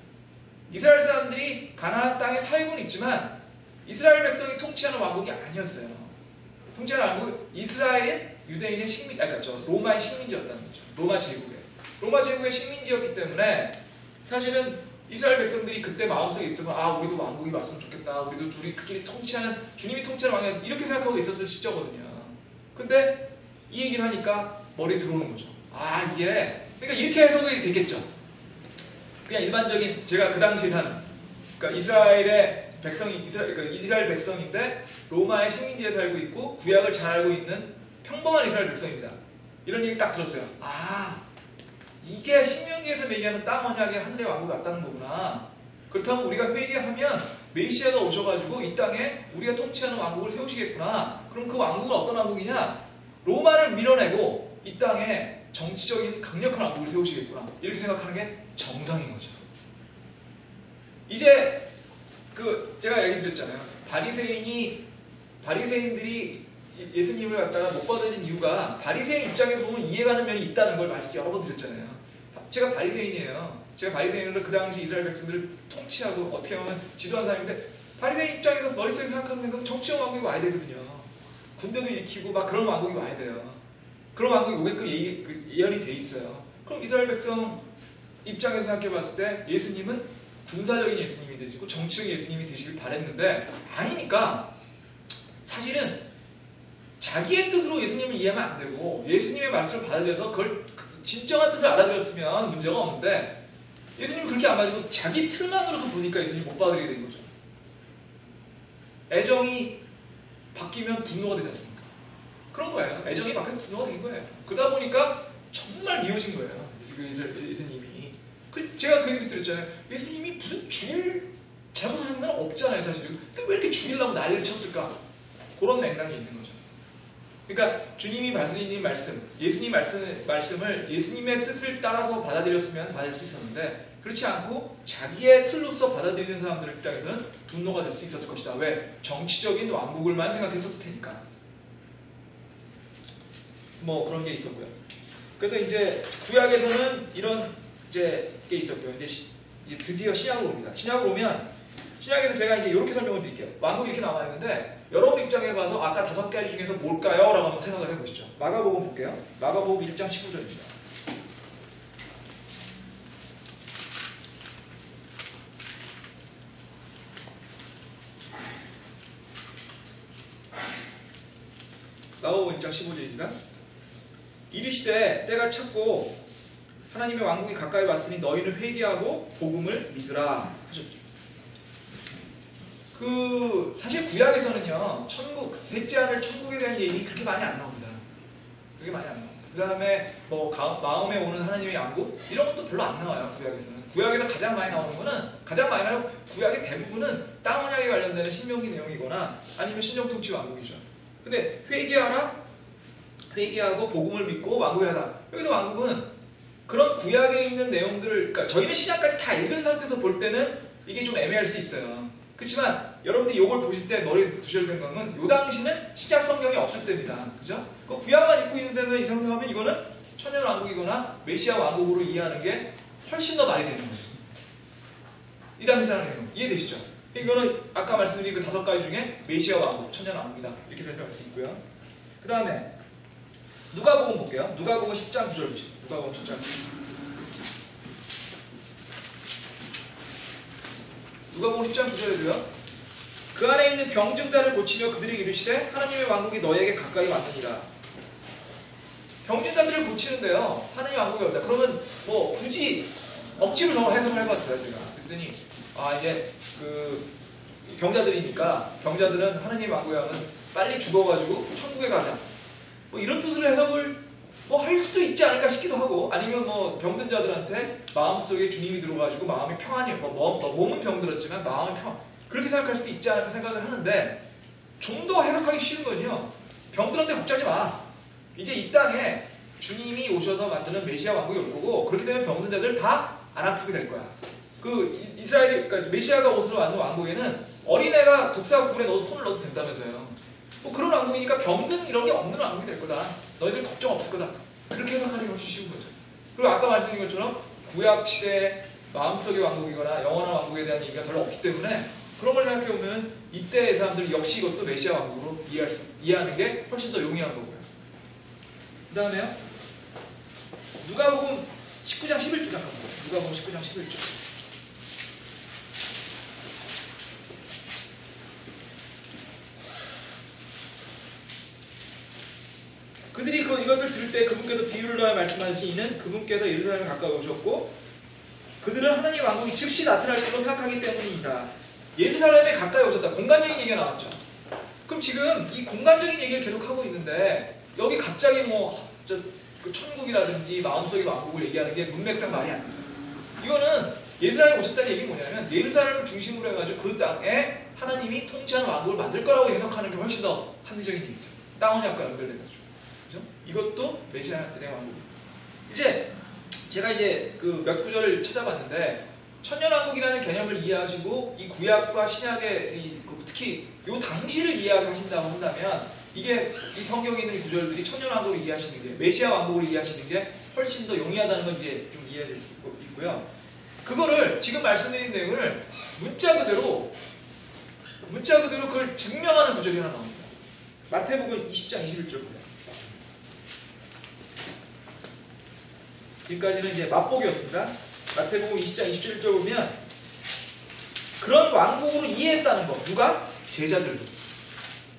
이스라엘 사람들이 가나안 땅에 살고는 있지만 이스라엘 백성이 통치하는 왕국이 아니었어요. 통치하는 왕국은 이스라엘인 유대인의 로마의 식민지였다는 거죠. 로마 제국에. 로마 제국의 식민지였기 때문에 사실은 이스라엘 백성들이 그때 마음속에 있었던 건 우리도 왕국이 왔으면 좋겠다. 우리 그끼리 통치하는 주님이 통치하는 왕이 이렇게 생각하고 있었을 시점거든요. 근데 이 얘기를 하니까 머리에 들어오는 거죠. 이게 그러니까 이렇게 해석이 됐겠죠. 그냥 일반적인 제가 그 당시에 사는 그러니까 이스라엘의 백성이 이스라엘 백성인데 로마의 식민지에 살고 있고 구약을 잘 알고 있는 평범한 이스라엘 백성입니다. 이런 얘기 딱 들었어요. 이게 신명기에서 얘기하는 땅 언약의 하늘의 왕국이 왔다는 거구나. 그렇다면 우리가 회개하면 메시아가 오셔가지고 이 땅에 우리가 통치하는 왕국을 세우시겠구나. 그럼 그 왕국은 어떤 왕국이냐? 로마를 밀어내고 이 땅에 정치적인 강력한 왕국을 세우시겠구나. 이렇게 생각하는 게 정상인 거죠. 이제 제가 얘기 드렸잖아요. 바리새인들이 예수님을 갖다가 못 받아들인 이유가 바리새인 입장에서 보면 이해가는 면이 있다는 걸 여러 번 드렸잖아요. 제가 바리새인이에요. 제가 바리새인으로 그 당시 이스라엘 백성들을 통치하고 어떻게 보면 지도한 사람인데 바리새인 입장에서 머릿속에 생각하는 건 정치형 왕국이 와야 되거든요. 군대도 일으키고 막 그런 왕국이 와야 돼요. 그런 왕국이 오게끔 예언이 돼 있어요. 그럼 이스라엘 백성 입장에서 생각해 봤을 때 예수님은 군사적인 예수님이 되시고 정치적인 예수님이 되시길 바랬는데 아니니까 사실은 자기의 뜻으로 예수님을 이해하면 안 되고 예수님의 말씀을 받아들여서 그걸 진정한 뜻을 알아들었으면 문제가 없는데 예수님이 그렇게 안 받아들이고 자기 틀만으로서 보니까 예수님이 못 받아들이게 된 거죠. 애정이 바뀌면 분노가 되지 않습니까? 그런 거예요. 애정이 바뀌면 분노가 된 거예요. 그러다 보니까 정말 미워진 거예요. 예수님이. 제가 그 얘기도 드렸잖아요. 예수님이 무슨 잘못하는 건 없잖아요, 사실은. 근데 왜 이렇게 죽이려고 난리를 쳤을까? 그런 맥락이 있는 거죠. 그러니까 주님이 말씀인 말씀, 예수님 말씀을 예수님의 뜻을 따라서 받아들였으면 받을 수 있었는데 그렇지 않고 자기의 틀로서 받아들이는 사람들 입장에서는 분노가 될 수 있었을 것이다. 왜? 정치적인 왕국을만 생각했었을 테니까. 뭐 그런 게 있었고요. 그래서 이제 구약에서는 이런 게 있었고요. 이제 드디어 신약으로 옵니다. 신약으로 오면 신약에서 제가 이제 이렇게 설명을 드릴게요. 왕국이 이렇게 나와 있는데 여러분 입장에 봐서 아까 5가지 중에서 뭘까요? 라고 한번 생각을 해보시죠. 마가복음 볼게요. 마가복음 1장 15절입니다. 마가복음 1장 15절입니다. 이르시되 때가 찼고 하나님의 왕국이 가까이 왔으니 너희는 회개하고 복음을 믿으라 하셨죠. 사실 구약에서는요, 셋째 하늘 천국에 대한 얘기 그렇게 많이 안 나옵니다. 그렇게 많이 안 나옵니다. 그 다음에 마음에 오는 하나님의 왕국 이런 것도 별로 안 나와요. 구약에서 가장 많이 나오는 거는 구약의 대부분은 땅 언약에 관련되는 신명기 내용이거나 아니면 신정통치 왕국이죠. 근데 회개하고 복음을 믿고 왕국에 하다. 여기서 왕국은 그런 구약에 있는 내용들을, 그러니까 저희는 신약까지 다 읽은 상태에서 볼 때는 이게 좀 애매할 수 있어요. 그렇지만 여러분들이 이걸 보실 때 머리에 두셔야 되는 건 이 당시는 신약 성경이 없을 때입니다. 그죠? 그 구약만 읽고 있는 데는 이 생각하면 이거는 천년 왕국이거나 메시아 왕국으로 이해하는 게 훨씬 더 말이 되는 거예요. 이 당시 사람은 이해되시죠? 이거는 아까 말씀드린 그 5가지 중에 메시아 왕국, 천년 왕국이다. 이렇게 설명할 수 있고요. 그 다음에 누가복음 볼게요. 누가복음 10장 9절 보시죠. 누가복음 10장 9절. 누가복음 10장 9절에도요. 그 안에 있는 병증자를 고치며 그들에게 이르시되 하나님의 왕국이 너에게 가까이 왔느니라. 병증자들을 고치는데요. 하나님의 왕국이 왔다. 그러면 굳이 억지로 저거 해석을 해봤어요. 제가. 그랬더니 이제 병자들이니까 병자들은 하나님의 왕국에 가면 빨리 죽어가지고 천국에 가자. 이런 뜻으로 해석을 할 수도 있지 않을까 싶기도 하고, 아니면 병든 자들한테 마음속에 주님이 들어가지고 마음이 평안이, 몸은 병들었지만 마음은 그렇게 생각할 수도 있지 않을까 생각을 하는데, 좀 더 해석하기 쉬운 건요, 병들었는데 걱정하지 마. 이제 이 땅에 주님이 오셔서 만드는 메시아 왕국이 올 거고, 그렇게 되면 병든 자들 다 안 아프게 될 거야. 그러니까 메시아가 오셔서 만든 왕국에는 어린애가 독사 굴에 손을 넣어도 된다면서요. 그런 왕국이니까 병든 이런 게 없는 왕국이 될 거다. 너희들 걱정 없을 거다. 그렇게 해석하는 게 훨씬 쉬운 거죠. 그리고 아까 말씀드린 것처럼 구약 시대의 마음속의 왕국이거나 영원한 왕국에 대한 얘기가 별로 없기 때문에 그런 걸 생각해 보면 이때의 사람들은 역시 이것도 메시아 왕국으로 이해하는 게 훨씬 더 용이한 거고요. 그 다음에요. 누가복음 19장 11절 잠깐 보고. 누가복음 19장 11절. 그들이 이것을 들을 때 그분께서 비유를 넣어 말씀하시는 그분께서 예루살렘에 가까이 오셨고 그들은 하나님의 왕국이 즉시 나타날 줄로 생각하기 때문이다. 예루살렘에 가까이 오셨다. 공간적인 얘기가 나왔죠. 그럼 지금 이 공간적인 얘기를 계속하고 있는데 여기 갑자기 그 천국이라든지 마음속의 왕국을 얘기하는 게 문맥상 말이 안 돼요. 이거는 예루살렘에 오셨다는 얘기는 뭐냐면 예루살렘을 중심으로 해가지고 그 땅에 하나님이 통치하는 왕국을 만들 거라고 해석하는 게 훨씬 더 합리적인 얘기죠. 땅 언약과 연결돼가지고. 그죠? 이것도 메시아의 왕국. 이제 제가 그 몇 구절을 찾아봤는데 천년왕국이라는 개념을 이해하시고 이 구약과 신약의 특히 이 당시를 이해하신다고 한다면 이게 이 성경에 있는 구절들이 천년왕국을 이해하시는 게 메시아 왕국을 이해하시는 게 훨씬 더 용이하다는 건 이제 좀 이해될 수 있고요. 그거를 지금 말씀드린 내용을 문자 그대로 그걸 증명하는 구절이 하나 나옵니다. 마태복음 20장 21절입니다. 지금까지는 이제 맛보기였습니다. 마태복음 20장 27절 보면 그런 왕국으로 이해했다는 거. 누가? 제자들도.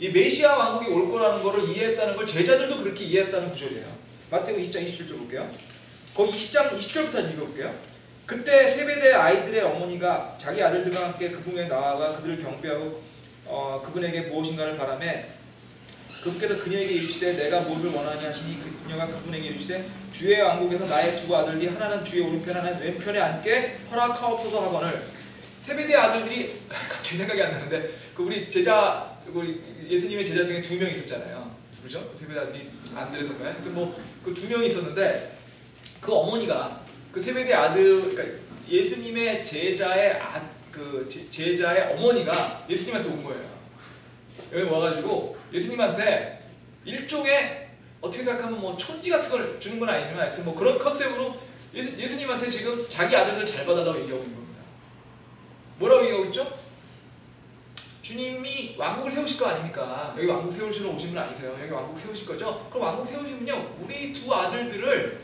이 메시아 왕국이 올 거라는 거를 이해했다는 걸 제자들도 그렇게 이해했다는 구절이에요. 마태복음 20장 27절 볼게요. 거기 20장 20절부터 읽어볼게요. 그때 세베대 아이들의 어머니가 자기 아들들과 함께 그분에 나아가 그들을 경배하고 그분에게 무엇인가를 바라매 그분께서 그녀에게 이르시되 내가 무엇을 원하니 하시니 그녀가 그분에게 이르시되 주의 왕국에서 나의 두 아들이 하나는 주의 오른편 하나는 왼편에 앉게 허락하옵소서 하거늘. 세베대 아들들이 갑자기 생각이 안 나는데 우리 예수님의 제자 중에 2명 있었잖아요. 누구죠? 세베대 아들이 안드레던가요? 하여튼 그 2명이 있었는데 그 어머니가 그 세베대 아들 그러니까 예수님의 제자의 어머니가 예수님한테 온 거예요. 여기 와가지고 예수님한테 일종의 어떻게 생각하면 촌지 같은 걸 주는 건 아니지만 하여튼 그런 컨셉으로 예수님한테 지금 자기 아들들 잘 봐달라고 얘기하고 있는 겁니다. 뭐라고 얘기하고 있죠? 주님이 왕국을 세우실 거 아닙니까? 여기 왕국 세우시러 오신 분 아니세요? 여기 왕국 세우실 거죠? 그럼 왕국 세우시면요 우리 두 아들들을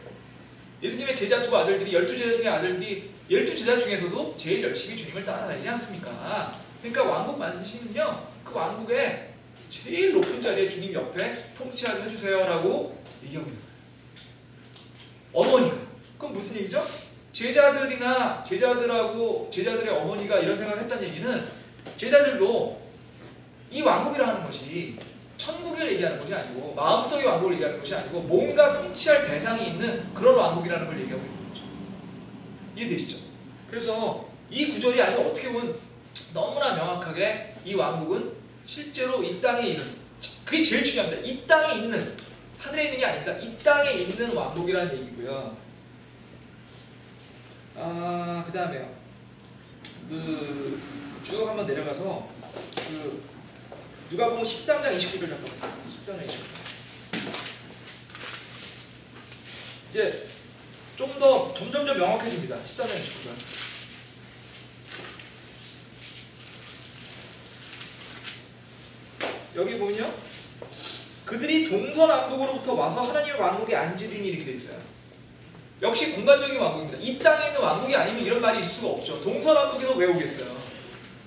예수님의 제자 두 아들들이 12제자 중에 아들들이 12제자 중에서도 제일 열심히 주님을 따라다니지 않습니까? 그러니까 왕국 만드시면요 그 왕국에 제일 높은 자리에 주님 옆에 통치하게 해주세요 라고 얘기하고 있는 거예요. 어머니가. 그럼 무슨 얘기죠? 제자들의 어머니가 이런 생각을 했다는 얘기는 제자들도 이 왕국이라 하는 것이 천국을 얘기하는 것이 아니고 마음속의 왕국을 얘기하는 것이 아니고 뭔가 통치할 대상이 있는 그런 왕국이라는 걸 얘기하고 있는 거죠. 이해되시죠? 그래서 이 구절이 아주 어떻게 보면 너무나 명확하게 이 왕국은 실제로 이 땅에 있는 그게 제일 중요합니다. 이 땅에 있는 하늘에 있는 게 아닙니다. 이 땅에 있는 왕국이라는 얘기고요. 그 다음에요. 쭉 한번 내려가서 누가복음 13장 29절 잠깐 13장 29절 이제 좀 더 점점점 명확해집니다. 13장 29절 여기 보면요 그들이 동서남북으로부터 와서 하나님의 왕국에 앉으리니 이렇게 돼 있어요. 역시 공간적인 왕국입니다. 이 땅에 있는 왕국이 아니면 이런 말이 있을 수가 없죠. 동서남북에서 왜 오겠어요?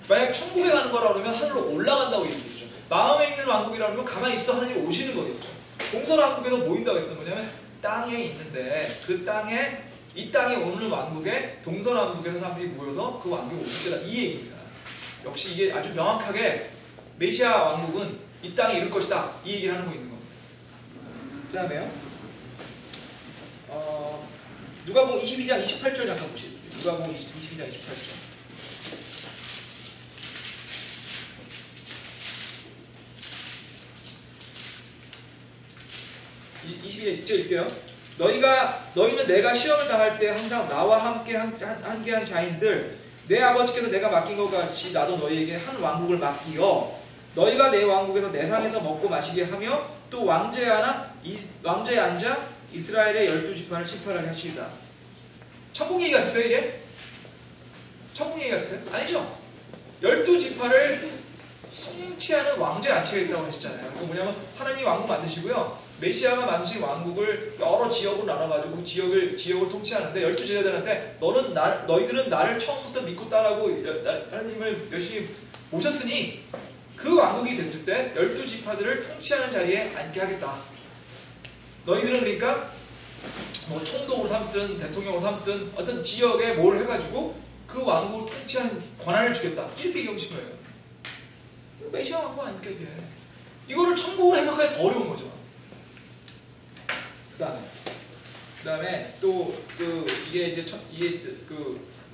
만약 천국에 가는 거라 그러면 하늘로 올라간다고 얘기했죠. 마음에 있는 왕국이라 그러면 가만히 있어도 하나님이 오시는 거겠죠. 동서남북에서 모인다고 했어요. 뭐냐면 땅에 있는데 이 땅에 오는 왕국에 동서남북에서 사람들이 모여서 그 왕국에 오실 때다 이 얘기입니다. 역시 이게 아주 명확하게 메시아 왕국은 이 땅에 이룰 것이다 이 얘기를 하고 있는 겁니다. 그 다음에요 누가복음 22장 28절 잠깐 보시죠. 누가복음 22장 28절 이제 읽게요. 너희는 내가 시험을 당할 때 항상 나와 함께한 자인들 내 아버지께서 내가 맡긴 것 같이 나도 너희에게 한 왕국을 맡기어 너희가 내 왕국에서 내 상에서 먹고 마시게 하며 또 왕좌에 앉아 이스라엘의 12지파를 심판하게 하시리라. 천국 얘기 같으세요 이게? 천국 얘기 같으세요? 아니죠. 12지파를 통치하는 왕좌에 앉히겠다고 하셨잖아요. 그거 뭐냐면 하나님이 왕국 만드시고요 메시아가 만드신 왕국을 여러 지역으로 나눠가지고 그 지역을 통치하는데 12제자들한테 너희들은 나를 처음부터 믿고 따라고 하나님을 열심히 모셨으니 그 왕국이 됐을 때 12지파들을 통치하는 자리에 앉게 하겠다. 너희들은 그러니까 뭐 총독으로 삼든 대통령으로 삼든 어떤 지역에 뭘 해가지고 그 왕국을 통치하는 권한을 주겠다. 이렇게 얘기하신 거예요. 메시아 왕국 아닙니까 이게. 이거를 천국으로 해석하기 더 어려운 거죠. 그 다음에 또 이게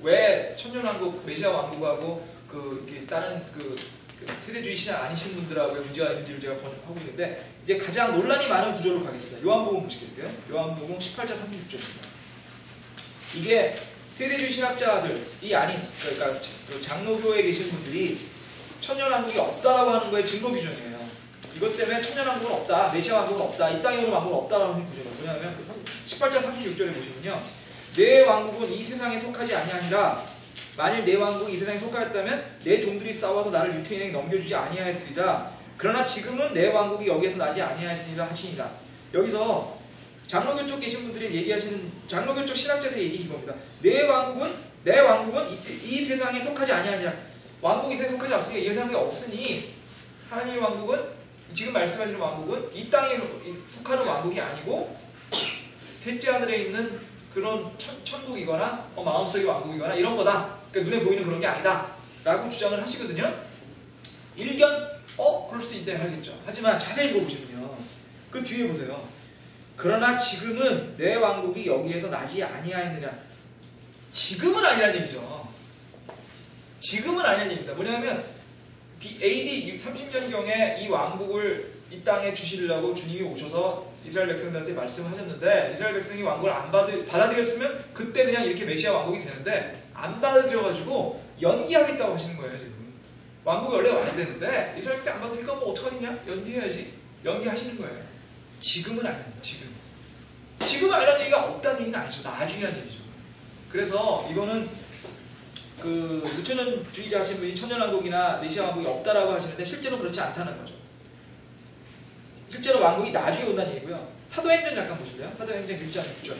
왜 천년왕국 메시아 왕국하고 이렇게 다른 세대주의 신앙 아니신 분들하고 문제가 있는지를 제가 하고 있는데 이제 가장 논란이 많은 구조로 가겠습니다. 요한복음 보시겠고요. 요한복음 18장 36절입니다. 이게 세대주의 신학자들이 아닌 그러니까 장로교에 계신 분들이 천년왕국이 없다라고 하는 거에 증거 규정이에요. 이것 때문에 천년왕국은 없다, 메시아 왕국은 없다, 이 땅에 오는 왕국은 없다라고 하는 구조가 뭐냐면 18장 36절에 보시면요. 내 왕국은 이 세상에 속하지 아니하니라. 만일 내 왕국이 이 세상에 속하였다면 내 종들이 싸워서 나를 유태인에게 넘겨주지 아니하였으리라. 그러나 지금은 내 왕국이 여기에서 나지 아니하였으리라 하시니라. 여기서 장로교 쪽 계신 분들이 얘기하시는 장로교 쪽 신학자들의 얘기 이겁니다. 내 왕국은 이 세상에 속하지 아니하니라. 왕국이 이 세상에 속하지 않으니까 이 세상에 없으니 하나님의 왕국은 지금 말씀하시는 왕국은 이 땅에 속하는 왕국이 아니고 셋째 하늘에 있는 그런 천국이거나 마음속의 왕국이거나 이런 거다. 그러니까 눈에 보이는 그런 게 아니다 라고 주장을 하시거든요. 일견 그럴 수도 있네 하겠죠. 하지만 자세히 읽어보시면요. 그 뒤에 보세요. 그러나 지금은 내 왕국이 여기에서 나지 아니하였느냐. 지금은 아니라는 얘기죠. 지금은 아니라는 얘기입니다. 뭐냐면 AD 30년경에 이 왕국을 이 땅에 주시려고 주님이 오셔서 이스라엘 백성들한테 말씀하셨는데 이스라엘 백성이 왕국을 안 받아들였으면 그때 그냥 이렇게 메시아 왕국이 되는데 안 받아들여가지고 연기하겠다고 하시는 거예요. 지금 왕국이 원래 와야 되는데 이스라엘 백성이 안 받으니까 뭐 어떡하겠냐? 연기해야지. 연기하시는 거예요. 지금은 아닙니다. 지금은 아니라는 얘기가 없다는 얘기는 아니죠. 나중이라는 얘기죠. 그래서 이거는 무천년주의자 하신 분이 천년왕국이나 메시아 왕국이 없다라고 하시는데 실제로 그렇지 않다는 거죠. 실제로 왕국이 나중에 온다는 얘기고요. 사도행전 잠깐 보실래요? 사도행전 1장 6절.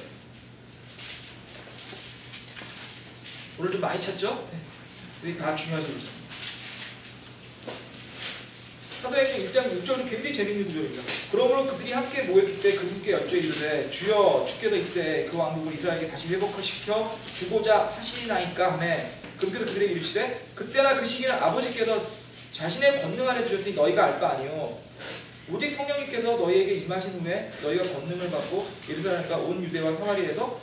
오늘 좀 많이 찾죠? 이게 다 중요하죠. 사도행전 1장 6절은 굉장히 재밌는 구절입니다. 그러므로 그들이 함께 모였을 때 그분께 여쭤이르되 주여 주께서 이때 그 왕국을 이스라엘에게 다시 회복시켜 주고자 하시나이까 하매 그분께서 그들에게 이르시되 그때나 그 시기는 아버지께서 자신의 권능 안에 두셨으니 너희가 알 바 아니요 오직 성령님께서 너희에게 임하신 후에 너희가 권능을 받고 예루살렘과 온 유대와 사마리아에서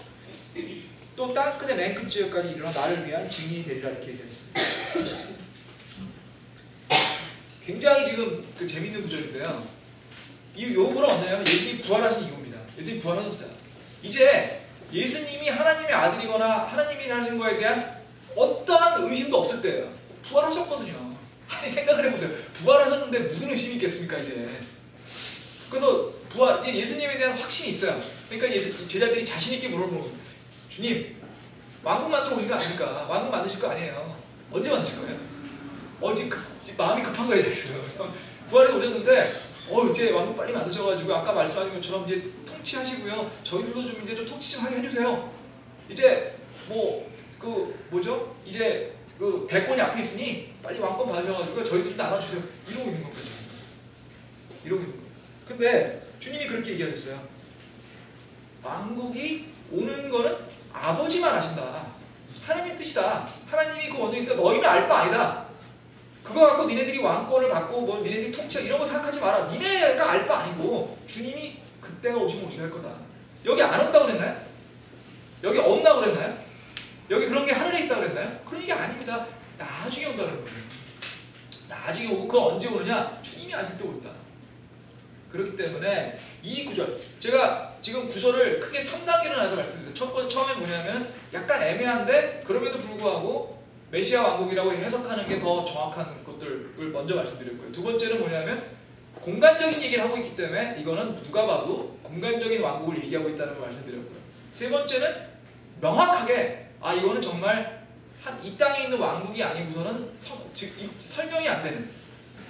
또 땅 끝의 맨 끝 지역까지 이르러 나를 위한 증인이 되리라 이렇게 얘기했습니다. 굉장히 지금 재밌는 구절인데요. 이 요구는 뭐냐면 예수님이 부활하신 이유입니다. 예수님이 부활하셨어요. 이제 예수님이 하나님의 아들이거나 하나님이 하신 거에 대한 어떠한 의심도 없을 때예요. 부활하셨거든요. 아니 생각을 해보세요. 부활하셨는데 무슨 의심이 있겠습니까 이제. 그래서 예수님에 대한 확신이 있어요. 그러니까 제자들이 자신 있게 물어보는 거죠. 주님 왕국 만들어 오신 거 아닙니까? 왕국 만드실 거 아니에요. 언제 만드실 거예요? 지금 마음이 급한 거예요. 부활에 오셨는데 이제 왕국 빨리 만드셔가지고 아까 말씀하신 것처럼 이제 통치하시고요. 저희들도 좀 이제 좀 통치 좀 하게 해주세요. 이제 이제 대권이 앞에 있으니 빨리 왕권 받으셔가지고 저희들 좀 나눠주세요. 이러고 있는 겁니다. 지금. 이러고 있는 거예요. 근데 주님이 그렇게 얘기하셨어요. 왕국이 오는 거는 아버지만 아신다. 하나님 뜻이다. 하나님이 그 원흉이 있으니까 너희는 알 바 아니다. 그거 갖고 니네들이 왕권을 받고 니네들이 통치 이런 거 생각하지 마라. 니네가 알 바 아니고 주님이 그때가 오시면 오셔야 할 거다. 여기 안 온다고 그랬나요? 여기 없다고 그랬나요? 여기 그런 게 하늘에 있다고 그랬나요? 그런 얘기 아닙니다. 나중에 온다는 거예요. 나중에 오고 그건 언제 오느냐? 주님이 아실 때 온다. 그렇기 때문에 이 구절 제가 지금 구절을 크게 3단계로 나눠서 말씀드렸어요. 처음에 뭐냐면 약간 애매한데 그럼에도 불구하고 메시아 왕국이라고 해석하는 게 더 정확한 것들을 먼저 말씀드렸고요. 두 번째는 뭐냐면 공간적인 얘기를 하고 있기 때문에 이거는 누가 봐도 공간적인 왕국을 얘기하고 있다는 걸 말씀드렸고요. 세 번째는 명확하게 이거는 정말 이 땅에 있는 왕국이 아니고서는 설명이 안 되는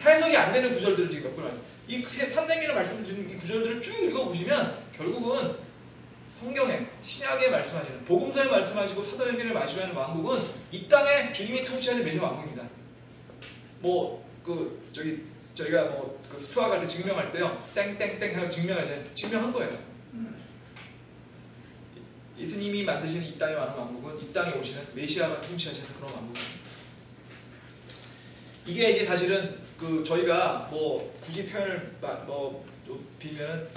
해석이 안 되는 구절들을 지금 몇 번 이 산생기를 말씀드린 이 구절들을 쭉 읽어보시면 결국은 성경에 신약에 말씀하시는 복음서에 말씀하시고 사도행전에 말씀하시는 왕국은 이 땅에 주님이 통치하는 메시아 왕국입니다. 뭐 저희가 그 수학할 때 증명할 때요 땡땡땡 하고 증명하잖아요. 증명한 거예요. 예수님이 만드시는 이 땅에 많은 왕국은 이 땅에 오시는 메시아가 통치하시는 그런 왕국입니다. 이게 이제 사실은 저희가 뭐 굳이 표현을 빌면은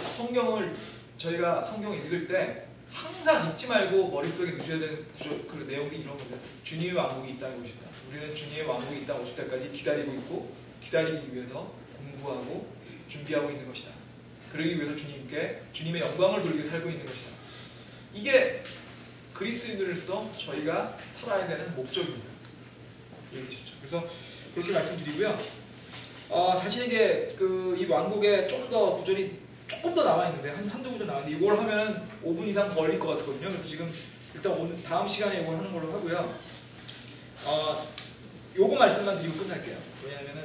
저희가 성경을 읽을 때 항상 잊지 말고 머릿속에 넣으셔야 되는 그 내용이 이런 겁니다. 주님의 왕국이 이 땅에 오신다. 우리는 주님의 왕국이 이 땅에 오실 때까지 기다리고 있고 기다리기 위해서 공부하고 준비하고 있는 것이다. 그러기 위해서 주님의 영광을 돌리게 살고 있는 것이다. 이게 그리스도인으로서 저희가 살아야 되는 목적입니다. 얘기하셨죠. 그래서 그렇게 말씀드리고요. 사실 이게 이 왕국에 좀 더 구절이 조금 더 나와 있는데 한두 구절 나와 있는데 이걸 하면은 5분 이상 걸릴 것 같거든요. 그래서 지금 일단 오늘 다음 시간에 이걸 하는 걸로 하고요. 요거 말씀만 드리고 끝날게요. 왜냐하면은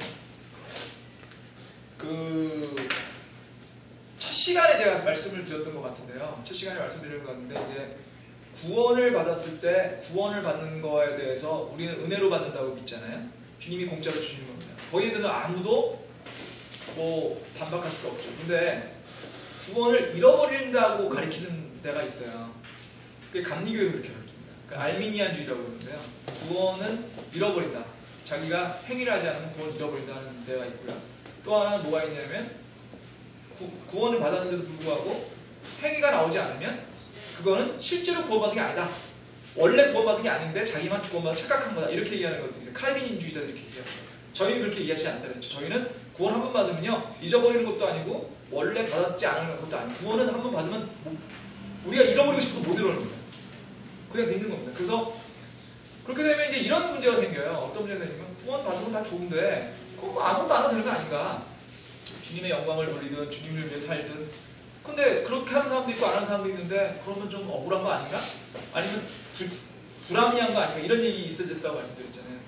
첫 시간에 제가 말씀을 드렸던 것 같은데요. 첫 시간에 말씀드린 것 같은데 이제 구원을 받았을 때 구원을 받는 거에 대해서 우리는 은혜로 받는다고 믿잖아요. 주님이 공짜로 주시는 겁니다. 거기에 대해서 아무도 반박할 수가 없죠. 근데 구원을 잃어버린다고 가리키는 데가 있어요. 그게 감리교에서 그렇게 가르칩니다. 알미니안주의라고 그러는데요. 구원은 잃어버린다. 자기가 행위를 하지 않으면 구원 잃어버린다는 데가 있고요. 또 하나는 뭐가 있냐면 구원을 받았는데도 불구하고 행위가 나오지 않으면 그거는 실제로 구원받은 게 아니다. 원래 구원받은 게 아닌데 자기만 구원받아 착각한 거다. 이렇게 얘기하는 것들이 칼빈인주의자들이 이렇게 얘기합니다. 저희는 그렇게 이해하지 않다 그랬죠. 저희는 구원 한 번 받으면요 잊어버리는 것도 아니고 원래 받았지 않은 것도 아니고 구원은 한 번 받으면 우리가 잃어버리고 싶어도 못 잃어버립니다. 그냥 믿는 겁니다. 그래서 그렇게 되면 이제 이런 문제가 생겨요. 어떤 문제가 생기면 구원 받으면 다 좋은데 그거 뭐 아무것도 안 해도 되는 거 아닌가? 주님의 영광을 돌리든 주님을 위해 살든 근데 그렇게 하는 사람도 있고 안 하는 사람도 있는데 그러면 좀 억울한 거 아닌가? 아니면 불합리한 거 아닌가? 이런 얘기 있어야 됐다고 말씀드렸잖아요.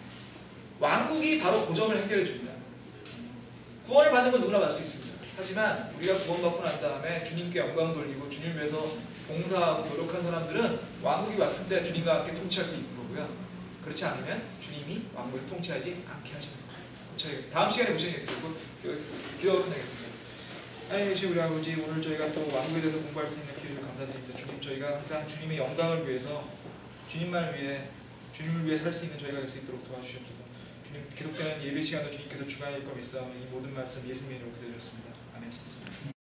왕국이 바로 그 점을 해결해 줍니다. 구원을 받는 건 누구나 받을 수 있습니다. 하지만 우리가 구원받고 난 다음에 주님께 영광 돌리고 주님을 위해서 봉사하고 노력한 사람들은 왕국이 왔을 때 주님과 함께 통치할 수 있는 거고요. 그렇지 않으면 주님이 왕국을 통치하지 않게 하시는 거예요. 다음 시간에 보시는 게 되고 기도하고 끝내겠습니다. 하나님 이신 우리 아버지, 오늘 저희가 또 왕국에 대해서 공부할 수 있는 기회를 감사드립니다. 주님, 저희가 항상 주님의 영광을 위해서 주님을 위해 살 수 있는 저희가 될 수 있도록 도와주시옵소서. 주님, 계속되는 예배 시간도 주님께서 주관할 것 믿사오니 이 모든 말씀 예수님의 이름으로 기도드렸습니다. 아멘.